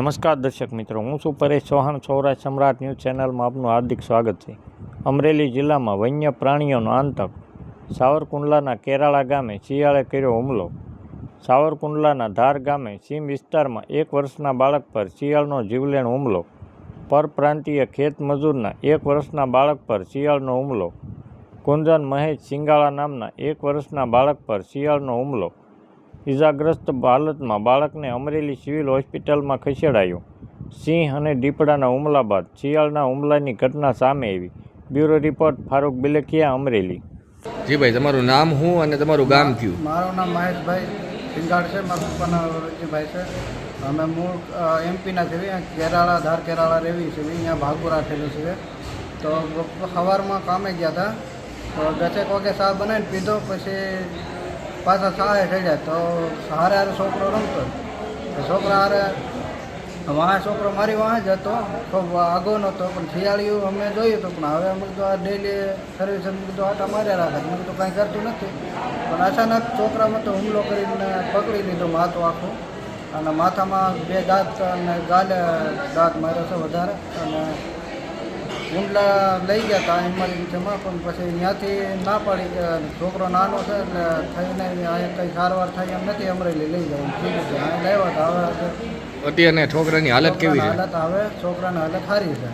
નમસ્કાર દર્શક મિત્રો, હું છું પરેશ ચૌહાણ. સૌરાષ્ટ્ર સમ્રાટ ન્યૂઝ ચેનલમાં આપનું હાર્દિક સ્વાગત છે. અમરેલી જિલ્લામાં વન્ય પ્રાણીઓનો આતંક. સાવરકુંડલાના કેરાળા ગામે શિયાળે કર્યો હુમલો. સાવરકુંડલાના ધાર ગામે સીમ વિસ્તારમાં 1 વર્ષના બાળક પર શિયાળનો જીવલેણ હુમલો. પરપ્રાંતીય ખેતમજૂરના 1 વર્ષના બાળક પર શિયાળનો હુમલો. કુંજન મહેશ સિંગાળા નામના 1 વર્ષના બાળક પર શિયાળનો હુમલો. ઇજાગ્રસ્ત હાલતમાં બાળકને અમરેલી સિવિલ હોસ્પિટલમાં ખસેડાયું. સિંહ અને દીપડાના હુમલા બાદ શિયાળના હુમલાની ઘટના સામે આવી. Bureau report Farooq Bilakhiya, Amreli. જી ભાઈ, તમારું નામ શું અને તમારું ગામ કયું? મારું નામ મહેશભાઈ સિંગાડ છે. મારા પપ્પાના રજીભાઈ છે. અમે મૂળ એમપીના છે. કેરાળા ધાર કેરાળા રેવી છે. અહીંયા ભાગું રાખેલું છે. તો સવારમાં કામે ગયા હતા તો 10 વાગે ચા બનાવીને પીધો. પછી પાછા સહાય થઈ જાય તો હારે છોકરો રમતો. છોકરા હારે વાહ છોકરો મારી વાહ જ હતો. ખૂબ આગો નહોતો પણ શિયાળિયું અમે જોયું હતું. પણ હવે અમે કીધું આ ડેલી સર્વિસ અમે કીધું આટા માર્યા રાખે. મેં કીધું કાંઈ કરતું નથી. પણ અચાનક છોકરામાં તો હુમલો કરીને પકડી લીધો માથું આખું. અને માથામાં 2 દાંત અને ગાલે દાંત માર્યો છે વધારે. અને ઊંડલા લઈ ગયા હતા ઇમરજન્સીમાં, પણ પછી ત્યાંથી ના પાડી કે છોકરો નાનો છે એટલે થઈને અહીંયા કંઈ સારવાર થાય એમ નથી. અમરેલી લઈ જાય ઠીક છે. અહીં લેવા હતા. હવે અત્યારે છોકરાની હાલત કેવી છે? હાલત હવે છોકરાની હાલત સારી છે.